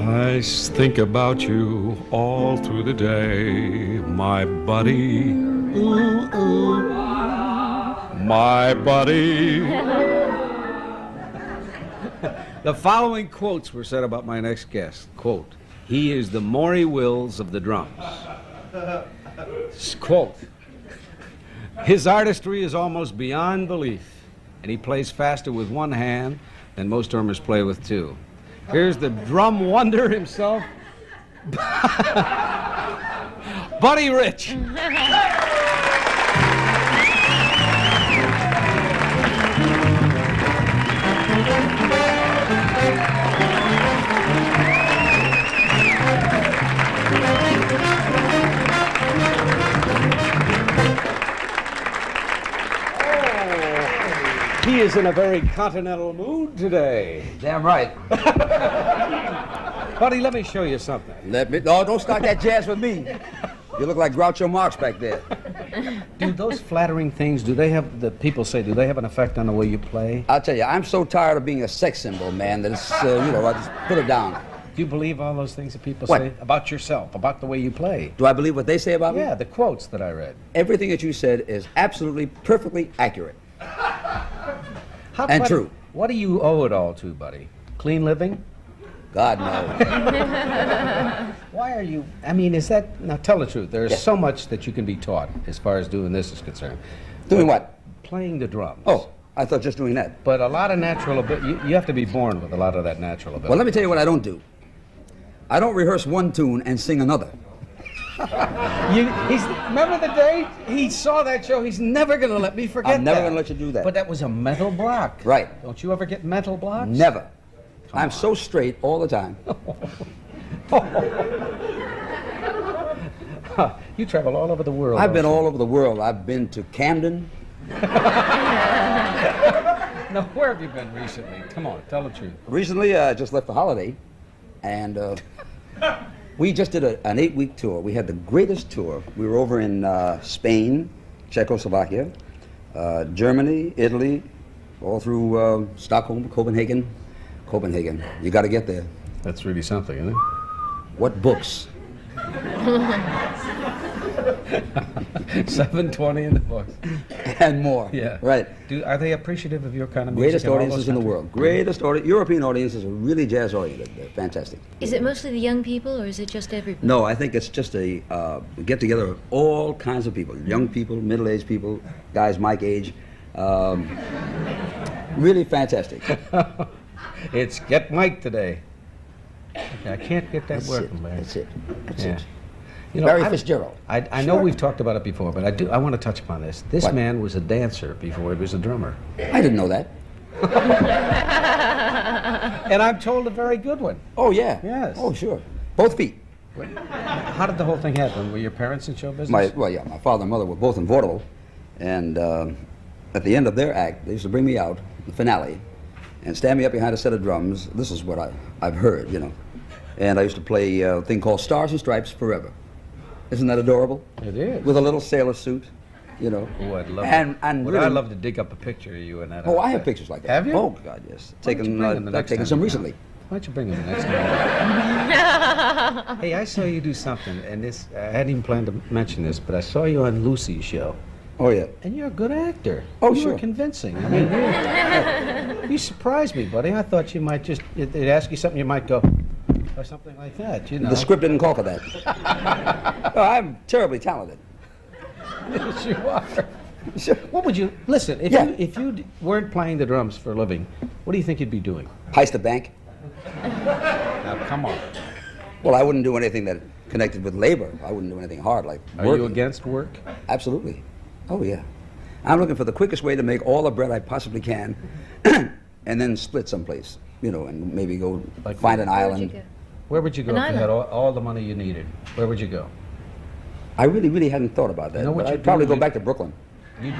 I think about you all through the day, my buddy. Ooh, ooh, my buddy. The following quotes were said about my next guest. Quote, he is the Maury Wills of the drums. Quote, his artistry is almost beyond belief, and he plays faster with one hand than most drummers play with two. Here's the drum wonder himself, Buddy Rich. He is in a very continental mood today. Damn right. Buddy, let me show you something. No, don't start that jazz with me. You look like Groucho Marx back there. Do those flattering things, do they have an effect on the way you play? I'll tell you, I'm so tired of being a sex symbol, man, that it's, I just put it down. Do you believe all those things that people What? say about yourself, about the way you play? Do I believe what they say about me? Yeah, the quotes that I read. Everything that you said is absolutely, perfectly accurate. How, And buddy, true. What do you owe it all to, buddy? Clean living? God, no. Why are you, now tell the truth, there's so much that you can be taught as far as doing this is concerned. Doing what? Playing the drums. Oh, I thought just doing that. But a lot of natural ability, you have to be born with a lot of that natural ability. Well, let me tell you what I don't do. I don't rehearse one tune and sing another. Remember the day he saw that show? He's never going to let me forget that. I'm never going to let you do that. But that was a mental block. Right. Don't you ever get mental blocks? Never. I'm so straight all the time. You travel all over the world. I've been also. all over the world. I've been to Camden. Now, where have you been recently? Come on, tell the truth. Recently, I just left for holiday, and we just did an 8-week tour. We had the greatest tour. We were over in Spain, Czechoslovakia, Germany, Italy, all through Stockholm, Copenhagen. Copenhagen. You got to get there. That's really something, isn't it? What books? 720 in the books. And more. Yeah. Right. Are they appreciative of your kind of music? Greatest audiences in the world. European audiences are really jazz oriented. They're fantastic. Is it mostly the young people, or is it just everybody? No, I think it's just a get together of all kinds of people. Young people, middle-aged people, guys my age. Really fantastic. It's Get Mike today. Okay, I can't get that working, Larry. That's it. That's Yeah. it. You know, Barry Fitzgerald. I know we've talked about it before, but I want to touch upon this. This What? man was a dancer before he was a drummer. I didn't know that. And I'm told a very good one. Oh, yeah. Yes. Oh, sure. Both feet. How did the whole thing happen? Were your parents in show business? My father and mother were both in vaudeville, and at the end of their act, they used to bring me out, the finale, and stand me up behind a set of drums. This is what I've heard, you know. And I used to play a thing called Stars and Stripes Forever. Isn't that adorable? It is. With a little sailor suit, you know. Oh, I'd love and Would really, I love to dig up a picture of you in that. Oh, I outfit. have pictures like that. Have you? Oh, God, yes. Why don't you bring them the I've next taken time some you recently. come? Why don't you bring them the next time? Hey, I saw you do something, and this I hadn't even planned to mention this, but I saw you on Lucy's show. Oh, yeah. And you're a good actor. Oh, you sure. were convincing. I mean, you surprised me, buddy. I thought you might just, they'd ask you something, you might go, or something like that, you know. The script didn't call for that. No, I'm terribly talented. Yes, you are. Sure. What would you, listen, if you weren't playing the drums for a living, what do you think you'd be doing? Heist a bank? Now, come on. Well, I wouldn't do anything that connected with labor. I wouldn't do anything hard like Are working. you against work? Absolutely. Oh, yeah. I'm looking for the quickest way to make all the bread I possibly can and then split someplace, you know, and maybe go Like find an Where'd you island. go? Where would you go An if you had island. all the money you needed? Where would you go? I really hadn't thought about that. You know what but you'd I'd probably do? go back to Brooklyn. You'd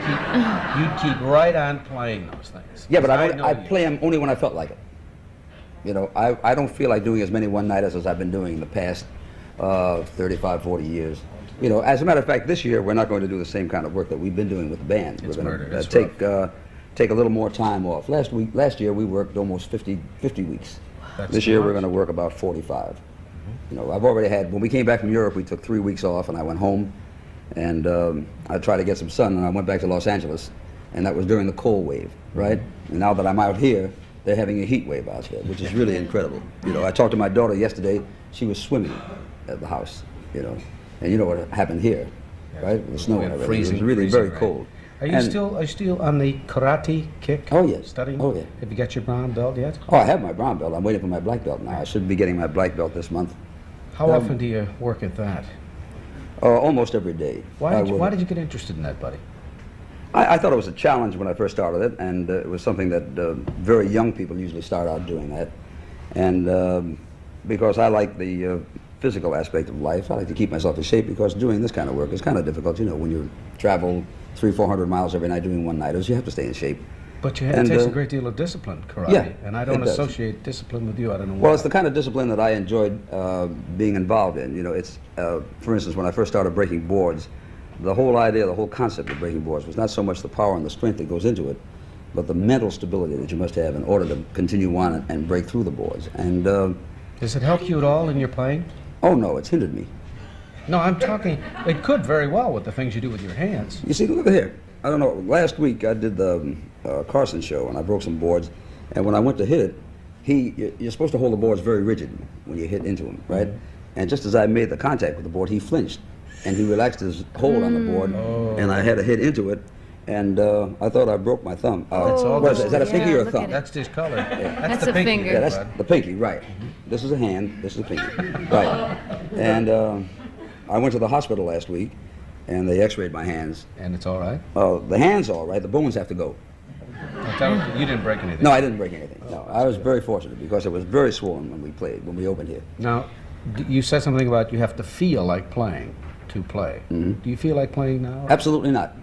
keep right on playing those things. Yeah, but 'Cause know I you. play them only when I felt like it. You know, I don't feel like doing as many one-nighters as I've been doing in the past 35, 40 years. You know, as a matter of fact, this year we're not going to do the same kind of work that we've been doing with the band. It's we're murder. going It's to take a little more time off. Last year we worked almost 50 weeks. This year we're going to work about 45. You know, I've already had, when we came back from Europe, we took 3 weeks off and I went home and I tried to get some sun and I went back to Los Angeles, and that was during the cold wave, right? And now that I'm out here, they're having a heat wave out here, which is really incredible. You know, I talked to my daughter yesterday, she was swimming at the house, you know, and you know what happened here, right? With the snow and everything. Freezing, it was really very rain. cold. Are you still on the karate kick? Oh, yes. Studying? Oh, yeah. Have you got your brown belt yet? Oh, I have my brown belt. I'm waiting for my black belt now. I should be getting my black belt this month. How often do you work at that? Almost every day. Why did you get interested in that, buddy? I thought it was a challenge when I first started it, and it was something that very young people usually start out doing that. And because I like the physical aspect of life, I like to keep myself in shape, because doing this kind of work is kind of difficult. You know, when you travel 300-400 miles every night doing one-nighters, you have to stay in shape. But it takes a great deal of discipline, karate. Yeah, and I don't it does. associate discipline with you. I don't know why. Well, it's the kind of discipline that I enjoyed being involved in. You know, it's, for instance, when I first started breaking boards, the whole idea, the whole concept of breaking boards was not so much the power and the strength that goes into it, but the mental stability that you must have in order to continue on and break through the boards. And does it help you at all in your playing? oh no, it's hindered me. No, I'm talking, it could very well with the things you do with your hands. You see, look at here. I don't know, last week I did the Carson show and I broke some boards, and when I went to hit it, you're supposed to hold the boards very rigid when you hit into them, right? And just as I made the contact with the board, he flinched and he relaxed his hold on the board, and I had to hit into it, and I thought I broke my thumb. Is that a pinky or a thumb? That's discolored. That's the a pinky, finger. Yeah, that's the pinky, right. This is a hand, this is a pinky, right. And I went to the hospital last week, and they x-rayed my hands. And it's all right? The hand's all right, the bones have to go. You didn't break anything? No, I didn't break anything. No, I was very fortunate because it was very swollen when we played, when we opened here. Now, you said something about you have to feel like playing to play. Do you feel like playing now? Absolutely not.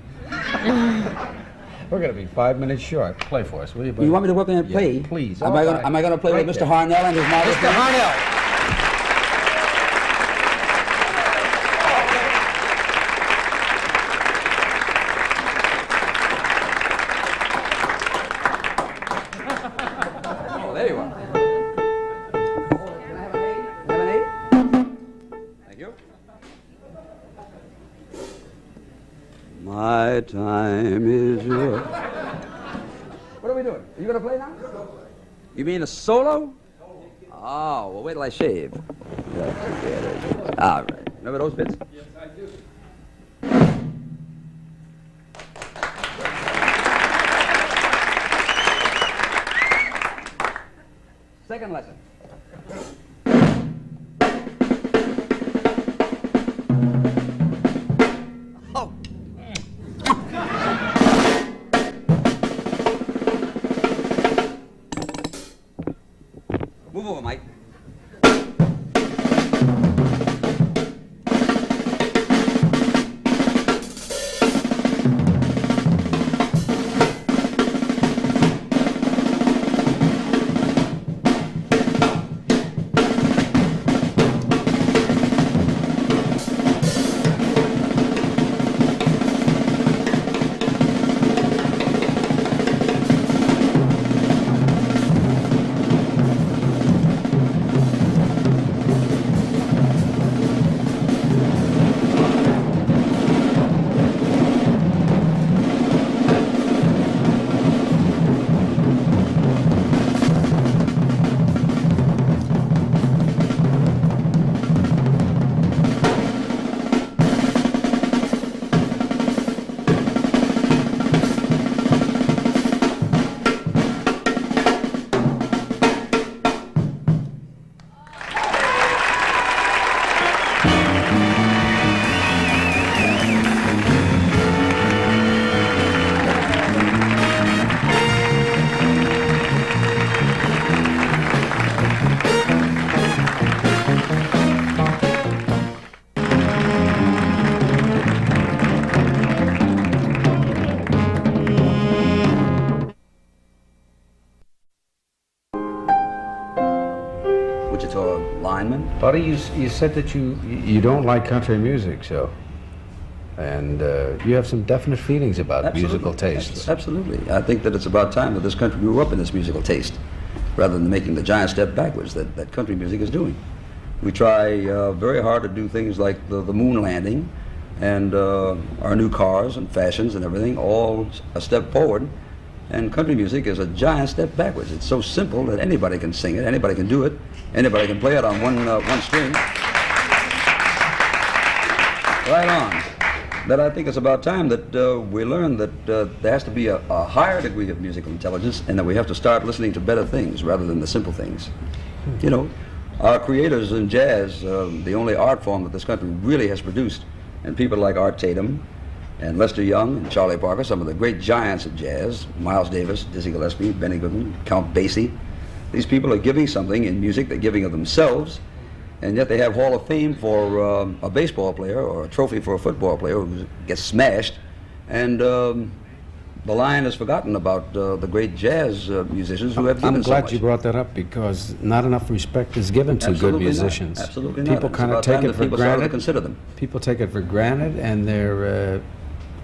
We're going to be 5 minutes short. Play for us, will you, buddy? You want me to work in and play? Yeah, please. Am I going to play Right with Mr. there. Harnell and his model? Mr. Harnell! Oh, there you are. Can I have an eight? Have an eight? Thank you. My time is yours. What are we doing? Are you going to play now? You mean a solo? Oh, well, wait till I shave. All right. Remember those bits? Yes, I do. Second lesson. Oh. Move over, Mike. Wichita lineman. Buddy, you said that you don't like country music, so. And you have some definite feelings about musical tastes. Absolutely. I think that it's about time that this country grew up in this musical taste. rather than making the giant step backwards that country music is doing. We try very hard to do things like the moon landing and our new cars and fashions and everything, all a step forward. And country music is a giant step backwards. It's so simple that anybody can sing it, anybody can do it, anybody can play it on one string. Right on. That I think it's about time that we learn that there has to be a higher degree of musical intelligence, and that we have to start listening to better things rather than the simple things. You know, our creators in jazz, the only art form that this country really has produced, and people like Art Tatum and Lester Young and Charlie Parker, some of the great giants of jazz, Miles Davis, Dizzy Gillespie, Benny Goodman, Count Basie. These people are giving something in music, they're giving of themselves, and yet they have Hall of Fame for a baseball player or a trophy for a football player who gets smashed, and the line is forgotten about the great jazz musicians who have given so much. I'm glad you brought that up, because not enough respect is given to good musicians. Not. Absolutely not. People kind of take it for granted. Consider them. People take it for granted, and they're.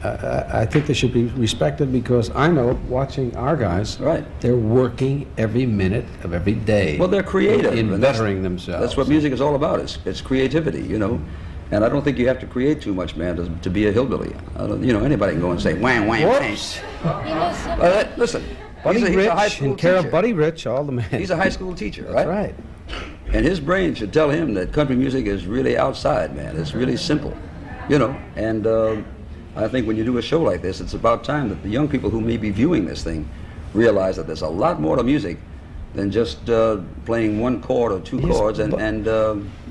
I think they should be respected, because I know, watching our guys, right, they're working every minute of every day. Well, they're creative in bettering themselves. That's what music is all about. It's creativity, you know. And I don't think you have to create too much, man, to be a hillbilly. You know, anybody can go and say, wham, wham, wham. Listen, Buddy he's Rich a high school and care teacher. of Buddy Rich, all the men. He's a high school teacher, right? That's right. And his brain should tell him that country music is really outside, man. It's really simple, you know. And I think when you do a show like this, it's about time that the young people who may be viewing this thing realize that there's a lot more to music than just playing one chord or two chords and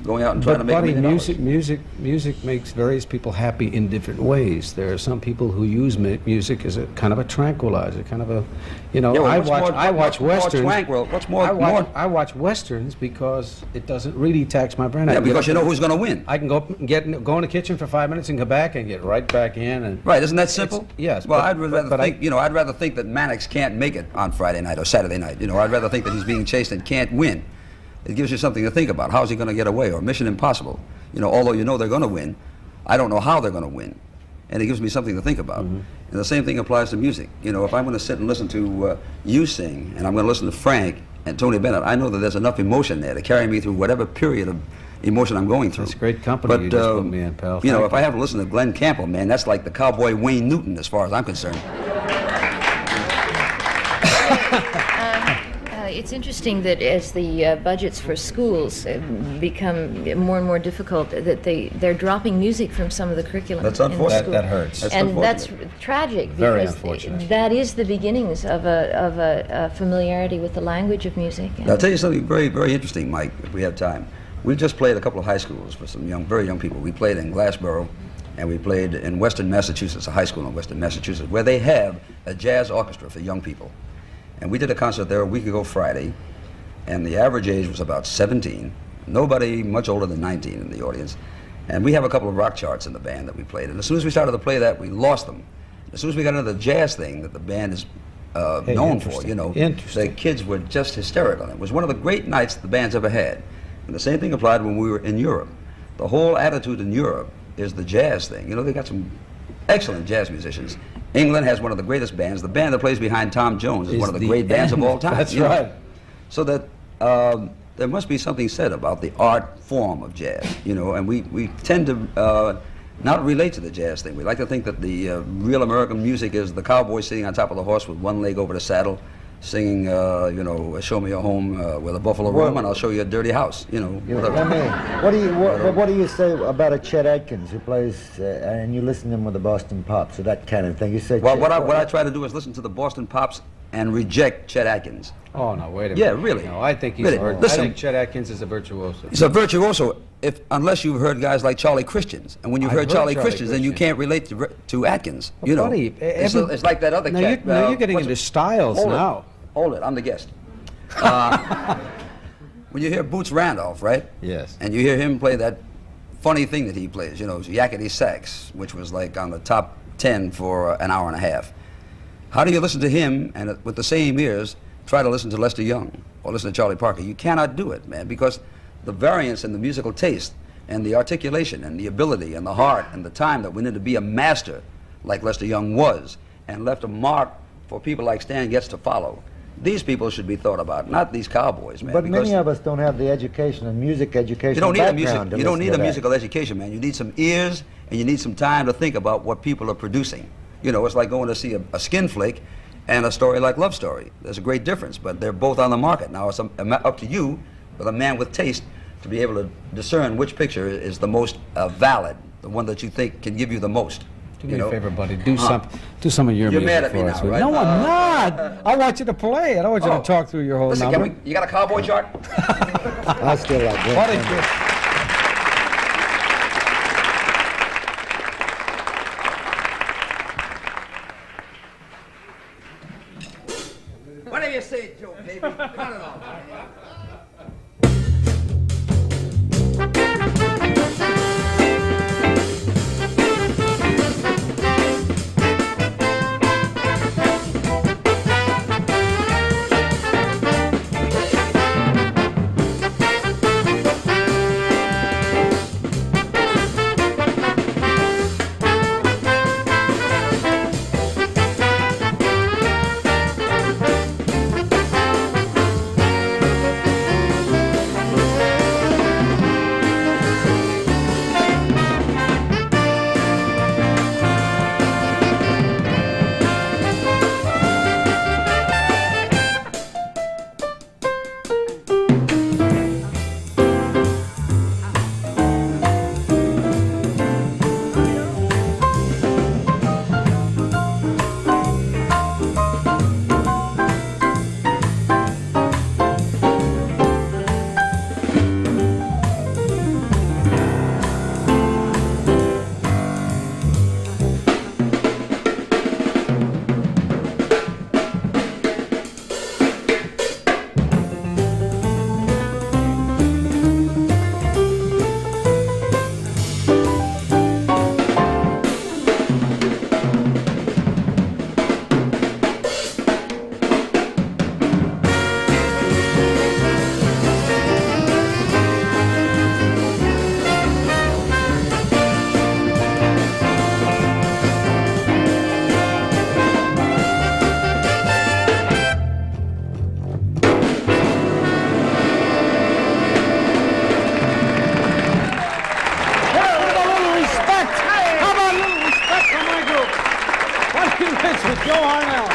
going out and trying to make Buddy, $1 million. music makes various people happy in different ways. There are some people who use music as a kind of a tranquilizer, kind of a, you know. Yeah, well, I watch westerns. I watch westerns because it doesn't really tax my brain. Yeah, because you know who's going to win. I can go in the kitchen for 5 minutes and come back and get right back in. And right, isn't that simple? Yes. Well, I'd rather think that Mannix can't make it on Friday night or Saturday night. You know, I'd rather think that he's being chased and can't win. It gives you something to think about. How's he going to get away? Or Mission Impossible. You know, although you know they're going to win, I don't know how they're going to win. And it gives me something to think about. And the same thing applies to music. You know, if I'm going to sit and listen to you sing, and I'm going to listen to Frank and Tony Bennett, I know that there's enough emotion there to carry me through whatever period of emotion I'm going through. That's great company you just put me in, pal. You know, if I have to listen to Glenn Campbell, man, that's like the cowboy Wayne Newton as far as I'm concerned. It's interesting that as the budgets for schools become more and more difficult, that they're dropping music from some of the curriculum. That's unfortunate. That hurts. And that's tragic, Very because unfortunate. that is the beginnings of a familiarity with the language of music. Now, I'll tell you something very, very interesting, Mike, if we have time. We just played a couple of high schools for some very young people. We played in Glassboro, and we played in Western Massachusetts, a high school in Western Massachusetts, where they have a jazz orchestra for young people. And we did a concert there a week ago Friday, and the average age was about 17. Nobody much older than 19 in the audience. And we have a couple of rock charts in the band that we played. And as soon as we started to play that, we lost them. As soon as we got into the jazz thing that the band is known for, you know, the kids were just hysterical. It was one of the great nights the band's ever had. And the same thing applied when we were in Europe. The whole attitude in Europe is the jazz thing. You know, they got some excellent jazz musicians. England has one of the greatest bands. The band that plays behind Tom Jones is one of the great bands of all time. That's right. So that there must be something said about the art form of jazz, you know, and we tend to not relate to the jazz thing. We like to think that the real American music is the cowboy sitting on top of the horse with one leg over the saddle, singing, you know, "Show me a home with a buffalo room, and I'll show you a dirty house." You know. What do you say about a Chet Atkins who plays, and you listen to him with the Boston Pops or that kind of thing? You say. Well, what I try to do is listen to the Boston Pops and reject Chet Atkins. Oh no! Wait a minute. Yeah, really. No, I think he's. Really. I think Chet Atkins is a virtuoso. He's a virtuoso, unless you've heard guys like Charlie Christians, and when you've heard Charlie Christians, then you can't relate to Atkins. Well, you know, buddy, it's like that other cat. Now you're getting into styles now. Hold it, I'm the guest. When you hear Boots Randolph, right? Yes. And you hear him play that funny thing that he plays, you know, yakety sax, which was like on the top 10 for an hour and a half. How do you listen to him and with the same ears try to listen to Lester Young or listen to Charlie Parker? You cannot do it, man, because the variance in the musical taste and the articulation and the ability and the heart and the time that went into be a master like Lester Young was and left a mark for people like Stan Getz to follow These people should be thought about, not these cowboys, man. But because many of us don't have the education and music education. you don't need a background to you don't listen need to a that. musical education, man. You need some ears and you need some time to think about what people are producing. You know, it's like going to see a skin flick and a story like Love Story. There's a great difference, but they're both on the market. Now it's up to you, with a man with taste, to be able to discern which picture is the most valid, the one that you think can give you the most. Do me a favor, buddy. Do some of your You're music mad at for me us. now, right? No, I'm not. I want you to play it. I want you to talk through your whole Listen, number. you got a cowboy chart? I still like that. Buddy, What do you say, Joe, baby? Cut it off. Joe Arnell.